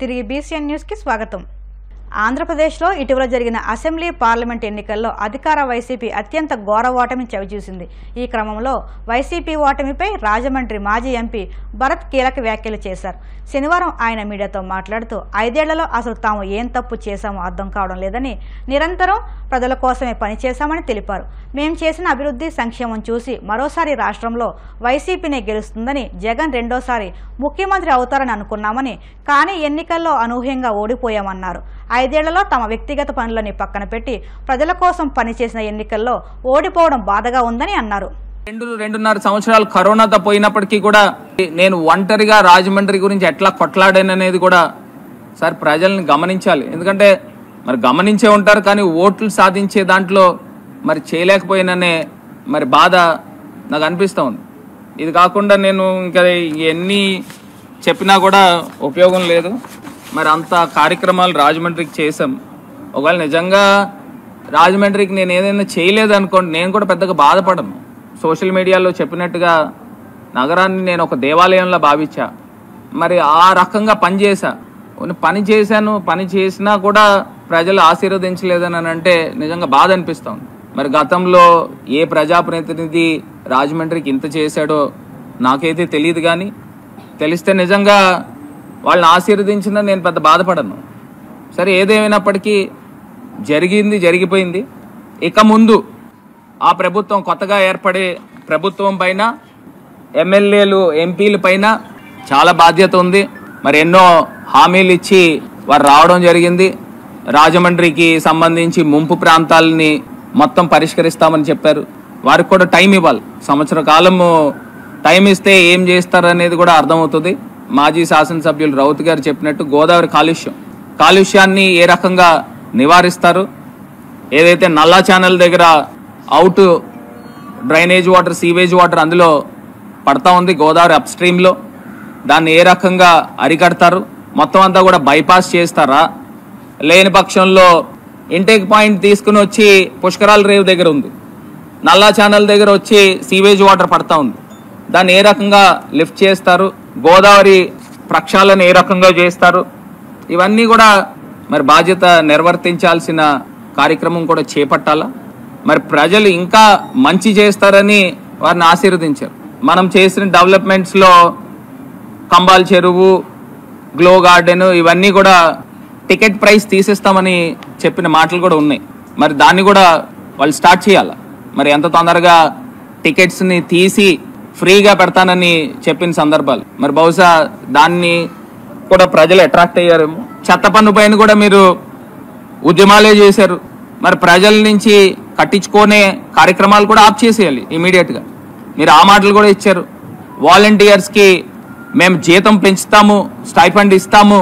తిరిగి BCN news కి స్వాగతం. ఆంధ్రప్రదేశ్లో ఇటీవల జరిగిన అసెంబ్లీ పార్లమెంట్ ఎన్నికల్లో అధికార వైసీపీ అత్యంత ఘోర ఓటమి చవిచూసింది. ఈ క్రమంలో వైసీపీ ఓటమిపై రాజమండ్రి మాజీ ఎంపీ భరత్ కీలక వ్యాఖ్యలు చేశారు. శనివారం ఆయన మీడియాతో మాట్లాడుతూ 5 ఏళ్లలో అసలు తాము ఏం తప్పు చేశామో అర్థం కావడం లేదని, నిరంతరం ప్రజల కోసమే పనిచేశామని తెలిపారు. మేం చేసిన అభివృద్ధి సంక్షేమం చూసి మరోసారి రాష్ట్రంలో వైసీపీనే గెలుస్తుందని, జగన్ రెండోసారి ముఖ్యమంత్రి అవుతారని అనుకున్నామని, కానీ ఎన్నికల్లో అనూహ్యంగా ఓడిపోయామన్నారు. 5 ఏళ్లలో తమ వ్యక్తిగత పనులని పక్కన పెట్టి ప్రజల కోసం పనిచేసిన ఎన్నికల్లో ఓడిపోవడం బాధగా ఉందని అన్నారు. 2.5 సంవత్సరాలు కరోనాతో పోయినప్పటికీ కూడా నేను ఒంటరిగా రాజమండ్రి గురించి ఎట్లా కొట్లాడాననేది కూడా సార్ ప్రజల్ని గమనించాలి. ఎందుకంటే మరి గమనించే ఉంటారు, కానీ ఓట్లు సాధించే దాంట్లో మరి చేయలేకపోయిననే మరి బాధ నాకు అనిపిస్తూ ఉంది. ఇది కాకుండా నేను ఇంకా ఎన్ని చెప్పినా కూడా ఉపయోగం లేదు. మరి అంత కార్యక్రమాలు రాజమండ్రికి చేసాం. ఒకవేళ నిజంగా రాజమండ్రికి నేను ఏదైనా చేయలేదు అనుకోండి, నేను కూడా పెద్దగా బాధపడను. సోషల్ మీడియాలో చెప్పినట్టుగా నగరాన్ని నేను ఒక దేవాలయంలో భావించా. మరి ఆ రకంగా పని చేసినా కూడా ప్రజలు ఆశీర్వదించలేదని అంటే నిజంగా బాధ అనిపిస్తుంది. మరి గతంలో ఏ ప్రజాప్రతినిధి రాజమండ్రికి ఇంత చేశాడో నాకైతే తెలియదు, కానీ తెలిస్తే నిజంగా వాళ్ళని ఆశీర్వదించినా నేను పెద్ద బాధపడను. సరే, ఏదేమైనప్పటికీ జరిగిపోయింది. ఇక ముందు ఆ ప్రభుత్వం, కొత్తగా ఏర్పడే ప్రభుత్వం పైన, ఎమ్మెల్యేలు ఎంపీల పైన చాలా బాధ్యత ఉంది. మరి ఎన్నో హామీలు ఇచ్చి వారు రావడం జరిగింది. రాజమండ్రికి సంబంధించి ముంపు ప్రాంతాలని మొత్తం పరిష్కరిస్తామని చెప్పారు. వారికి కూడా టైం ఇవ్వాలి. సంవత్సర కాలము టైం ఇస్తే ఏం చేస్తారనేది కూడా అర్థమవుతుంది. మాజీ శాసనసభ్యులు రౌత్ గారు చెప్పినట్టు గోదావరి కాలుష్యాన్ని ఏ రకంగా నివారిస్తారు, ఏదైతే నల్లా ఛానల్ దగ్గర out drainage water, sewage water అందులో పడతా ఉంది గోదావరి అప్ స్ట్రీమ్లో, దాన్ని ఏ రకంగా అరికడతారు, మొత్తం అంతా కూడా బైపాస్ చేస్తారా, లేని పక్షంలో ఇంటేక్ పాయింట్ తీసుకుని వచ్చి పుష్కరాల రేవు దగ్గర ఉంది, నల్లా ఛానల్ దగ్గర వచ్చి సీవేజ్ వాటర్ పడతా ఉంది, దాన్ని ఏ రకంగా లిఫ్ట్ చేస్తారు, గోదావరి ప్రక్షాళన ఏ రకంగా చేస్తారు, ఇవన్నీ కూడా మరి బాధ్యత నిర్వర్తించాల్సిన కార్యక్రమం కూడా చేపట్టాలా. మరి ప్రజలు ఇంకా మంచి చేస్తారని వారిని ఆశీర్వదించారు. మనం చేసిన డెవలప్మెంట్స్లో కంబాల చెరువు, గ్లో గార్డెన్, ఇవన్నీ కూడా టికెట్ ప్రైస్ తీసేస్తామని చెప్పిన మాటలు కూడా ఉన్నాయి. మరి దాన్ని కూడా వాళ్ళు స్టార్ట్ చేయాలి. మరి ఎంత తొందరగా టికెట్స్ని తీసి ఫ్రీగా పెడతానని చెప్పిన సందర్భాలు, మరి బహుశా దాన్ని కూడా ప్రజలు అట్రాక్ట్ అయ్యారేమో. చెత్త పన్ను పైన కూడా మీరు ఉద్యమాలే చేశారు. మరి ప్రజల నుంచి కట్టించుకునే కార్యక్రమాలు కూడా ఆఫ్ చేసేయాలి ఇమీడియట్గా. మీరు ఆ మాటలు కూడా ఇచ్చారు. వాలంటీర్స్కి మేము జీతం పెంచుతాము, స్టైఫండ్ ఇస్తాము,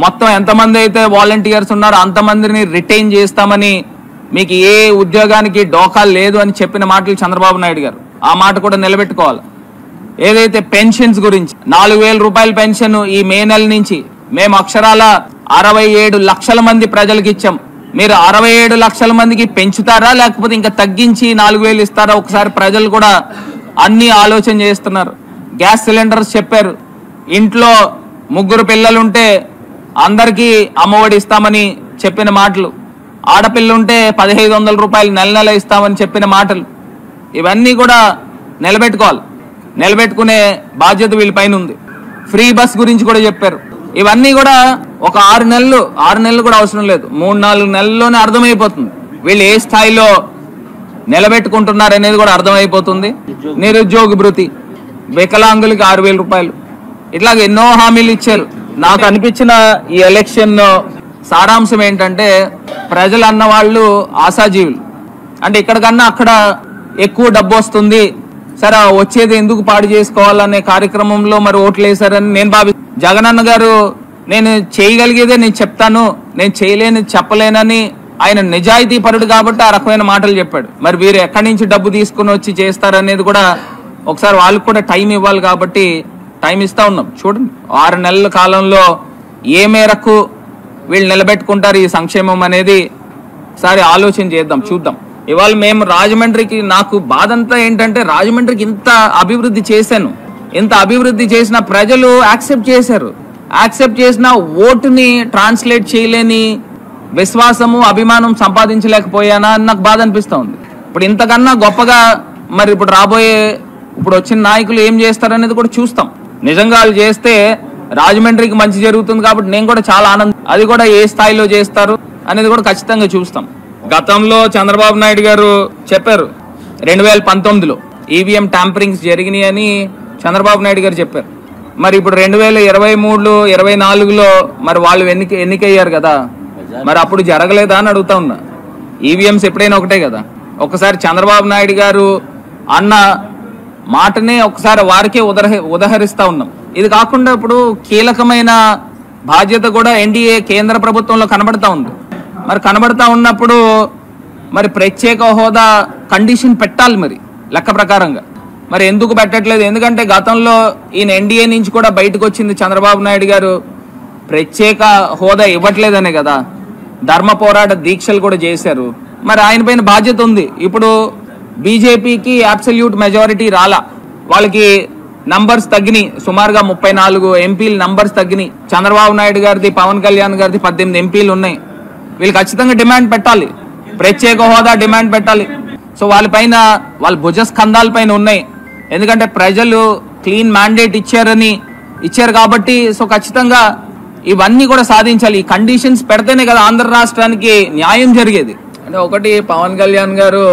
మొత్తం ఎంతమంది అయితే వాలంటీర్స్ ఉన్నారో అంతమందిని రిటైన్ చేస్తామని, మీకు ఏ ఉద్యోగానికి డోకా లేదు అని చెప్పిన మాటలు చంద్రబాబు నాయుడు గారు. ఆ మాట కూడా నిలబెట్టుకోవాలి. ఏదైతే పెన్షన్స్ గురించి 4,000 రూపాయల పెన్షన్ ఈ మే నెల నుంచి మేము అక్షరాల 67 లక్షల మంది ప్రజలకు ఇచ్చాం. మీరు 67 లక్షల మందికి పెంచుతారా, లేకపోతే ఇంకా తగ్గించి 4,000 ఇస్తారా? ఒకసారి ప్రజలు కూడా అన్ని ఆలోచన చేస్తున్నారు. గ్యాస్ సిలిండర్స్ చెప్పారు. ఇంట్లో 3 పిల్లలుంటే అందరికీ అమ్మఒడి ఇస్తామని చెప్పిన మాటలు, ఆడపిల్లుంటే 1,500 రూపాయలు నెల ఇస్తామని చెప్పిన మాటలు, ఇవన్నీ కూడా నిలబెట్టుకునే బాధ్యత వీళ్ళపైన ఉంది. ఫ్రీ బస్ గురించి కూడా చెప్పారు. ఇవన్నీ కూడా ఒక 6 నెలలు కూడా అవసరం లేదు, 3-4 నెలల్లోనే అర్థమైపోతుంది వీళ్ళు ఏ స్థాయిలో నిలబెట్టుకుంటున్నారు అనేది కూడా అర్థమైపోతుంది. నిరుద్యోగ భృతి, వికలాంగులకి 6,000 రూపాయలు, ఇట్లాగ ఎన్నో హామీలు ఇచ్చారు. నాకు అనిపించిన ఈ ఎలక్షన్ సారాంశం ఏంటంటే, ప్రజలు అన్న వాళ్ళు ఆశాజీవులు. అంటే ఇక్కడికన్నా అక్కడ ఎక్కువ డబ్బు వస్తుంది, సరే వచ్చేది ఎందుకు పాడు చేసుకోవాలనే కార్యక్రమంలో మరి ఓట్లు వేశారని నేను భావిస్తాను. జగనన్న గారు నేను చేయగలిగేదే నేను చెప్తాను, నేను చేయలేని చెప్పలేనని ఆయన నిజాయితీ పరుడు కాబట్టి ఆ రకమైన మాటలు చెప్పాడు. మరి వీరు ఎక్కడి నుంచి డబ్బు తీసుకుని వచ్చి చేస్తారనేది కూడా ఒకసారి వాళ్ళకు కూడా టైం ఇవ్వాలి. కాబట్టి టైం ఇస్తా ఉన్నాం. చూడండి, 6 నెలల కాలంలో ఏ మేరకు వీళ్ళు నిలబెట్టుకుంటారు ఈ సంక్షేమం అనేది ఒకసారి ఆలోచన చేద్దాం, చూద్దాం. ఇవాళ మేము రాజమండ్రికి, నాకు బాధంతా ఏంటంటే రాజమండ్రికి ఇంత అభివృద్ధి చేశాను, ఇంత అభివృద్ధి చేసిన ప్రజలు యాక్సెప్ట్ చేశారు. యాక్సెప్ట్ చేసిన ఓటుని ట్రాన్స్లేట్ చేయలేని విశ్వాసము అభిమానం సంపాదించలేకపోయానా అని నాకు బాధ అనిపిస్తూ ఉంది. ఇప్పుడు ఇంతకన్నా గొప్పగా మరి ఇప్పుడు రాబోయే ఇప్పుడు వచ్చిన నాయకులు ఏం చేస్తారనేది కూడా చూస్తాం. నిజంగా వాళ్ళు చేస్తే రాజమండ్రికి మంచి జరుగుతుంది కాబట్టి నేను కూడా చాలా ఆనందం. అది కూడా ఏ స్థాయిలో చేస్తారు అనేది కూడా ఖచ్చితంగా చూస్తాం. గతంలో చంద్రబాబు నాయుడు గారు చెప్పారు 2019లో ఈవీఎం ట్యాంపరింగ్స్ జరిగినాయి అని చంద్రబాబు నాయుడు గారు చెప్పారు. మరి ఇప్పుడు 2023లో 24లో మరి వాళ్ళు ఎన్నికయ్యారు కదా, మరి అప్పుడు జరగలేదా అని అడుగుతా ఉన్నా. ఈవీఎంస్ ఎప్పుడైనా ఒకటే కదా. ఒకసారి చంద్రబాబు నాయుడు గారు అన్న మాటనే ఒకసారి వారికే ఉదహరిస్తా ఉన్నాం. ఇది కాకుండా ఇప్పుడు కీలకమైన బాధ్యత కూడా ఎన్డీఏ కేంద్ర ప్రభుత్వంలో కనబడతా ఉంది. మరి కనబడతా ఉన్నప్పుడు మరి ప్రత్యేక హోదా కండిషన్ పెట్టాలి మరి లెక్క ప్రకారంగా. మరి ఎందుకు పెట్టట్లేదు? ఎందుకంటే గతంలో ఈయన ఎన్డీఏ నుంచి కూడా బయటకు వచ్చింది చంద్రబాబు నాయుడు గారు ప్రత్యేక హోదా ఇవ్వట్లేదనే కదా. ధర్మ పోరాట దీక్షలు కూడా చేశారు. మరి ఆయన పైన బాధ్యత ఉంది. ఇప్పుడు బీజేపీకి అబ్సల్యూట్ మెజారిటీ రాలా, వాళ్ళకి నంబర్స్ తగ్గినాయి. సుమారుగా 34 ఎంపీలు నంబర్స్ తగ్గినాయి. చంద్రబాబు నాయుడు గారిది, పవన్ కళ్యాణ్ గారిది 18 ఎంపీలు ఉన్నాయి. వీళ్ళు ఖచ్చితంగా డిమాండ్ పెట్టాలి, ప్రత్యేక హోదా డిమాండ్ పెట్టాలి. సో వాళ్ళపైన వాళ్ళ భుజస్కంధాల పైన ఉన్నాయి. ఎందుకంటే ప్రజలు క్లీన్ మ్యాండేట్ ఇచ్చారు కాబట్టి సో ఖచ్చితంగా ఇవన్నీ కూడా సాధించాలి. ఈ కండిషన్స్ పెడితేనే కదా ఆంధ్ర రాష్ట్రానికి న్యాయం జరిగేది. అంటే ఒకటి పవన్ కళ్యాణ్ గారు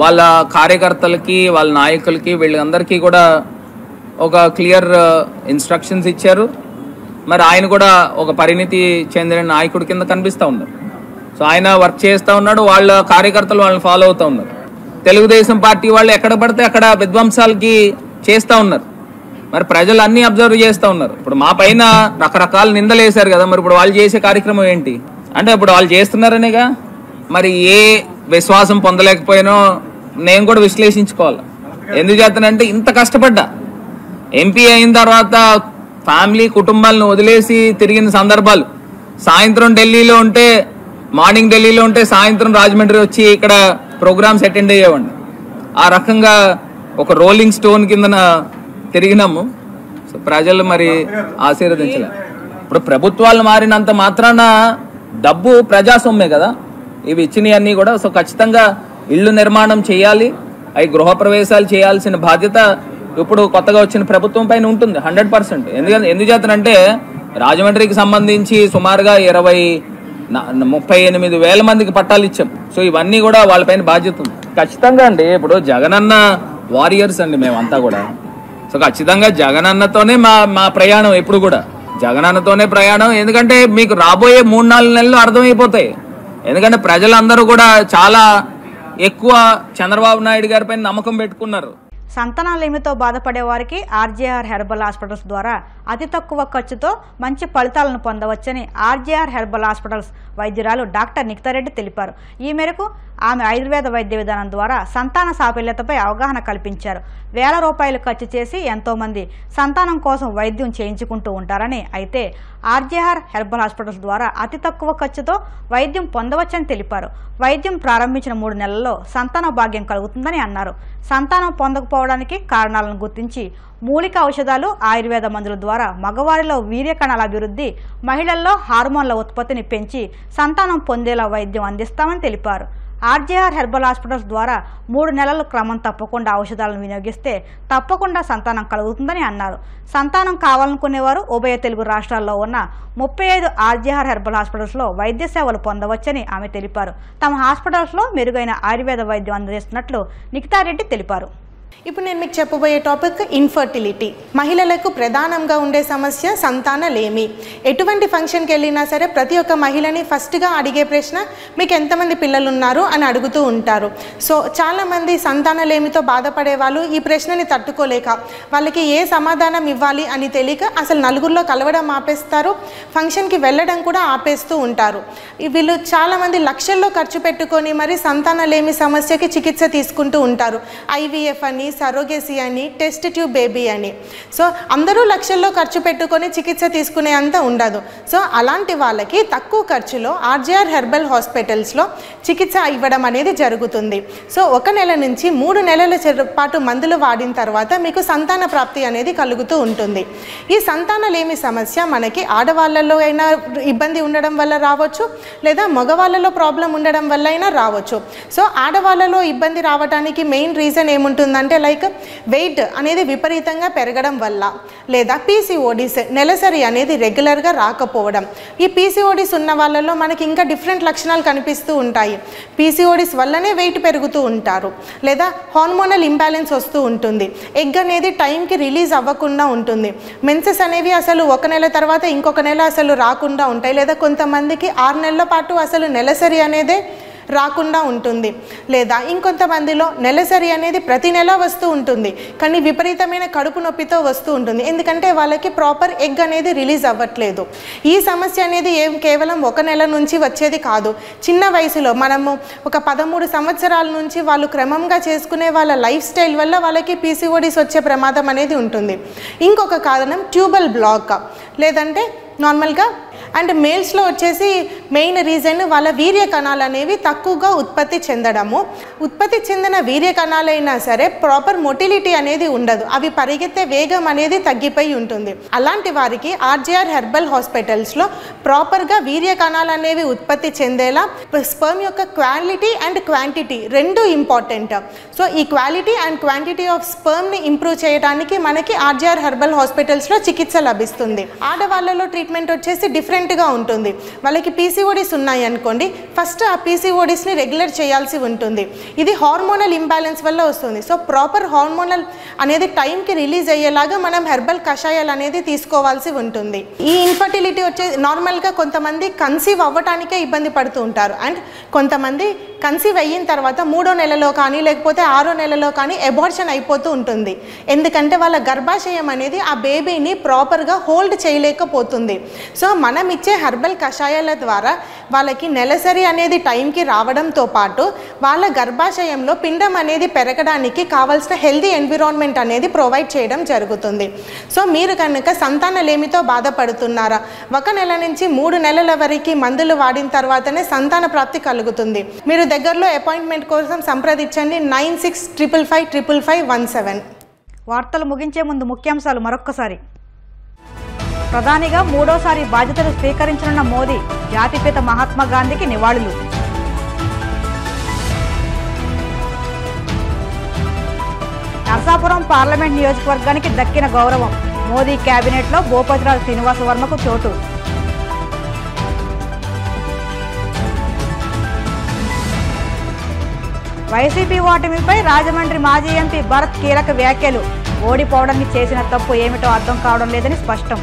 వాళ్ళ కార్యకర్తలకి, వాళ్ళ నాయకులకి, వీళ్ళందరికీ కూడా ఒక క్లియర్ ఇన్స్ట్రక్షన్స్ ఇచ్చారు. మరి ఆయన కూడా ఒక పరిణితి చెందిన నాయకుడి కింద కనిపిస్తూ ఉన్నారు. సో ఆయన వర్క్ చేస్తూ ఉన్నాడు, వాళ్ళ కార్యకర్తలు వాళ్ళని ఫాలో అవుతూ ఉన్నారు. తెలుగుదేశం పార్టీ వాళ్ళు ఎక్కడ పడితే అక్కడ విధ్వంసాలకి చేస్తూ ఉన్నారు. మరి ప్రజలు అన్నీ అబ్జర్వ్ చేస్తూ ఉన్నారు. ఇప్పుడు మా పైన రకరకాల నిందలు వేశారు కదా, మరి ఇప్పుడు వాళ్ళు చేసే కార్యక్రమం ఏంటి అంటే ఇప్పుడు వాళ్ళు చేస్తున్నారనేగా. మరి ఏ విశ్వాసం పొందలేకపోయినో నేను కూడా విశ్లేషించుకోవాలి. ఎందుకు చేస్తానంటే ఇంత కష్టపడ్డా, ఎంపీ అయిన తర్వాత ఫ్యామిలీ కుటుంబాలను వదిలేసి తిరిగిన సందర్భాలు, సాయంత్రం ఢిల్లీలో ఉంటే, మార్నింగ్ ఢిల్లీలో ఉంటే సాయంత్రం రాజమండ్రి వచ్చి ఇక్కడ ప్రోగ్రామ్స్ అటెండ్ అయ్యేవాడిని. ఆ రకంగా ఒక రోలింగ్ స్టోన్ కిందన తిరిగినాము. సో ప్రజలు మరి ఆశీర్వదించలే. ఇప్పుడు ప్రభుత్వాలు మారినంత మాత్రాన డబ్బు ప్రజాస్వామ్యమే కదా, ఇవి ఇచ్చినవన్నీ కూడా. సో ఖచ్చితంగా ఇళ్ళు నిర్మాణం చేయాలి, అవి గృహప్రవేశాలు చేయాల్సిన బాధ్యత ఇప్పుడు కొత్తగా వచ్చిన ప్రభుత్వం పైన ఉంటుంది 100%. ఎందుకు చేతనంటే రాజమండ్రికి సంబంధించి సుమారుగా 38,000 మందికి పట్టాలు ఇచ్చాం. సో ఇవన్నీ కూడా వాళ్ళపైన బాధ్యత ఉంది ఖచ్చితంగా అండి. ఇప్పుడు జగనన్న వారియర్స్ అండి మేమంతా కూడా. సో ఖచ్చితంగా జగనన్నతోనే మా ప్రయాణం, ఎప్పుడు కూడా జగనన్నతోనే ప్రయాణం. ఎందుకంటే మీకు రాబోయే 3-4 నెలలు అర్థమైపోతాయి. ఎందుకంటే ప్రజలందరూ కూడా చాలా ఎక్కువ చంద్రబాబు నాయుడు గారి పైన నమ్మకం పెట్టుకున్నారు. సంతానలేమితో బాధపడే వారికి ఆర్జేఆర్ హెర్బల్ హాస్పిటల్స్ ద్వారా అతి తక్కువ ఖర్చుతో మంచి ఫలితాలను పొందవచ్చని ఆర్జేఆర్ హెర్బల్ హాస్పిటల్స్ వైద్యురాలు డాక్టర్ నిఖితారెడ్డి తెలిపారు. ఈ మేరకు ఆమె ఆయుర్వేద వైద్య విధానం ద్వారా సంతాన సాఫల్యతపై అవగాహన కల్పించారు. వేల రూపాయలు ఖర్చు చేసి ఎంతోమంది సంతానం కోసం వైద్యం చేయించుకుంటూ ఉంటారని, అయితే ఆర్జేఆర్ హెర్బల్ హాస్పిటల్స్ ద్వారా అతి తక్కువ ఖర్చుతో వైద్యం పొందవచ్చని తెలిపారు. వైద్యం ప్రారంభించిన 3 నెలల్లో సంతాన భాగ్యం కలుగుతుందని అన్నారు. సంతానం పొందకపోవడానికి కారణాలను గుర్తించి మూలిక ఔషధాలు, ఆయుర్వేద మందుల ద్వారా మగవారిలో వీర్యకణాల అభివృద్ధి, మహిళల్లో హార్మోన్ల ఉత్పత్తిని పెంచి సంతానం పొందేలా వైద్యం అందిస్తామని తెలిపారు. ఆర్జేఆర్ హెర్బల్ హాస్పిటల్స్ ద్వారా 3 నెలలు క్రమం తప్పకుండా ఔషధాలను వినియోగిస్తే తప్పకుండా సంతానం కలుగుతుందని అన్నారు. సంతానం కావాలనుకునేవారు ఉభయ తెలుగు రాష్ట్రాల్లో ఉన్న 35 ఆర్జేఆర్ హెర్బల్ హాస్పిటల్స్లో వైద్య సేవలు పొందవచ్చని ఆమె తెలిపారు. తమ హాస్పిటల్స్లో మెరుగైన ఆయుర్వేద వైద్యం అందజేస్తున్నట్లు నిఖితారెడ్డి తెలిపారు. ఇప్పుడు నేను మీకు చెప్పబోయే టాపిక్ ఇన్ఫర్టిలిటీ. మహిళలకు ప్రధానంగా ఉండే సమస్య సంతానలేమి. ఎటువంటి ఫంక్షన్కి వెళ్ళినా సరే ప్రతి ఒక్క మహిళని ఫస్ట్గా అడిగే ప్రశ్న మీకు ఎంతమంది పిల్లలు ఉన్నారు అని అడుగుతూ ఉంటారు. సో చాలామంది సంతానలేమితో బాధపడే వాళ్ళు ఈ ప్రశ్నని తట్టుకోలేక వాళ్ళకి ఏ సమాధానం ఇవ్వాలి అని తెలియక అసలు నలుగురిలో కలవడం ఆపేస్తారు, ఫంక్షన్కి వెళ్ళడం కూడా ఆపేస్తూ ఉంటారు. వీళ్ళు చాలామంది లక్షల్లో ఖర్చు పెట్టుకొని మరి సంతానలేమి సమస్యకి చికిత్స తీసుకుంటూ ఉంటారు. IVF అని, అని, సరోగేసీ అని, టెస్ట్ ట్యూబ్ బేబీ అని. సో అందరూ లక్షల్లో ఖర్చు పెట్టుకొని చికిత్స తీసుకునే అంత ఉండదు. సో అలాంటి వాళ్ళకి తక్కువ ఖర్చులో ఆర్జీఆర్ హెర్బల్ హాస్పిటల్స్లో చికిత్స ఇవ్వడం అనేది జరుగుతుంది. సో 1 నెల నుంచి 3 నెలల పాటు మందులు వాడిన తర్వాత మీకు సంతాన ప్రాప్తి అనేది కలుగుతూ ఉంటుంది. ఈ సంతానలేమి సమస్య మనకి ఆడవాళ్ళలో అయినా ఇబ్బంది ఉండడం వల్ల రావచ్చు, లేదా మగవాళ్ళలో ప్రాబ్లం ఉండడం వల్ల అయినా రావచ్చు. సో ఆడవాళ్ళలో ఇబ్బంది రావడానికి మెయిన్ రీజన్ ఏముంటుందంటే లైక్ వెయిట్ అనేది విపరీతంగా పెరగడం వల్ల, లేదా పీసీఓడిస్ నెలసరి అనేది రెగ్యులర్గా రాకపోవడం. ఈ పీసీఓడిస్ ఉన్న వాళ్ళలో మనకి ఇంకా డిఫరెంట్ లక్షణాలు కనిపిస్తూ ఉంటాయి. పీసీఓడిస్ వల్లనే వెయిట్ పెరుగుతూ ఉంటారు, లేదా హార్మోనల్ ఇంబ్యాలెన్స్ వస్తూ ఉంటుంది. ఎగ్ అనేది టైంకి రిలీజ్ అవ్వకుండా ఉంటుంది. మెన్సెస్ అనేవి అసలు 1 నెల తర్వాత ఇంకొక నెల అసలు రాకుండా ఉంటాయి, లేదా కొంతమందికి 6 నెలల పాటు అసలు నెలసరి అనేదే రాకుండా ఉంటుంది, లేదా ఇంకొంతమందిలో నెలసరి అనేది ప్రతి నెల వస్తూ ఉంటుంది కానీ విపరీతమైన కడుపు నొప్పితో వస్తూ ఉంటుంది, ఎందుకంటే వాళ్ళకి ప్రాపర్ ఎగ్ అనేది రిలీజ్ అవ్వట్లేదు. ఈ సమస్య అనేది కేవలం 1 నెల నుంచి వచ్చేది కాదు. చిన్న వయసులో మనము ఒక 13 సంవత్సరాల నుంచి వాళ్ళు క్రమంగా చేసుకునే వాళ్ళ లైఫ్ స్టైల్ వల్ల వాళ్ళకి పీసీఓడిస్ వచ్చే ప్రమాదం అనేది ఉంటుంది. ఇంకొక కారణం ట్యూబల్ బ్లాక్, లేదంటే నార్మల్గా అండ్ మేల్స్లో వచ్చేసి మెయిన్ రీజన్ వాళ్ళ వీర్య కణాలు అనేవి తక్కువగా ఉత్పత్తి చెందడము. ఉత్పత్తి చెందిన వీర్య కణాలైనా సరే ప్రాపర్ మొటిలిటీ అనేది ఉండదు, అవి పరిగెత్తే వేగం అనేది తగ్గిపోయి ఉంటుంది. అలాంటి వారికి ఆర్జీఆర్ హెర్బల్ హాస్పిటల్స్లో ప్రాపర్గా వీర్య కణాలు అనేవి ఉత్పత్తి చెందేలా స్పర్మ్ యొక్క క్వాలిటీ అండ్ క్వాంటిటీ రెండు ఇంపార్టెంట్. సో ఈ క్వాలిటీ అండ్ క్వాంటిటీ ఆఫ్ స్పర్మ్ని ఇంప్రూవ్ చేయడానికి మనకి ఆర్జీఆర్ హెర్బల్ హాస్పిటల్స్లో చికిత్స లభిస్తుంది. ఆడవాళ్ళలో ట్రీట్మెంట్ వచ్చేసి డిఫరెంట్గా ఉంటుంది. వాళ్ళకి పీసీఓడిస్ ఉన్నాయి అనుకోండి, ఫస్ట్ ఆ పీసీఓడిస్ని రెగ్యులర్ చేయాల్సి ఉంటుంది. ఇది హార్మోనల్ ఇంబ్యాలెన్స్ వల్ల వస్తుంది. సో ప్రాపర్ హార్మోనల్ అనేది టైంకి రిలీజ్ అయ్యేలాగా మనం హెర్బల్ కషాయాలు అనేది తీసుకోవాల్సి ఉంటుంది. ఈ ఇన్ఫర్టిలిటీ వచ్చే నార్మల్గా కొంతమంది కన్సీవ్ అవ్వటానికే ఇబ్బంది పడుతూ ఉంటారు, అండ్ కొంతమంది కన్సీవ్ అయిన తర్వాత 3వ నెలలో కానీ లేకపోతే 6వ నెలలో కానీ అబార్షన్ అయిపోతూ ఉంటుంది, ఎందుకంటే వాళ్ళ గర్భాశయం అనేది ఆ బేబీని ప్రాపర్గా హోల్డ్ చేయలేకపోతుంది. సో మనం ఇచ్చే హెర్బల్ కషాయాల ద్వారా వాళ్ళకి నెలసరి అనేది టైంకి రావడంతో పాటు వాళ్ళ గర్భాశయంలో పిండం అనేది పెరగడానికి కావాల్సిన హెల్దీ ఎన్విరాన్మెంట్ అనేది ప్రొవైడ్ చేయడం జరుగుతుంది. సో మీరు కనుక సంతానలేమితో బాధపడుతున్నారా, 1 నెల నుంచి 3 నెలల వరకు మందులు వాడిన తర్వాతనే సంతాన ప్రాప్తి కలుగుతుంది. మీరు దగ్గరలో అపాయింట్మెంట్ కోసం సంప్రదించండి 9655555517. వార్తలు ముగించే ముందు ముఖ్యాంశాలు మరొక్కసారి. ప్రధానిగా 3వసారి బాధ్యతలు స్వీకరించనున్న మోదీ, జాతిపిత మహాత్మా గాంధీకి నివాళులు. నరసాపురం పార్లమెంట్ నియోజకవర్గానికి దక్కిన గౌరవం, మోదీ కేబినెట్లో భూపతిరాజు శ్రీనివాస వర్మకు చోటు. వైసీపీ ఓటమిపై రాజమండ్రి మాజీ ఎంపీ భరత్ కీలక వ్యాఖ్యలు, ఓడిపోవడానికి చేసిన తప్పు ఏమిటో అర్థం కావడం లేదని స్పష్టం.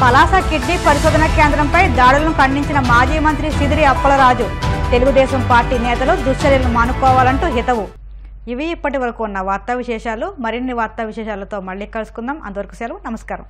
పలాస కిడ్నీ పరిశోధన కేంద్రంపై దాడులను ఖండించిన మాజీ మంత్రి సిదిరి అప్పలరాజు, తెలుగుదేశం పార్టీ నేతలు దుశ్చర్యలను మానుకోవాలంటూ హితవు. ఇవి ఇప్పటి వరకు ఉన్న వార్తా విశేషాలు. మరిన్ని వార్తా విశేషాలతో మళ్ళీ కలుసుకుందాం. అంతవరకు సెలవు. నమస్కారం.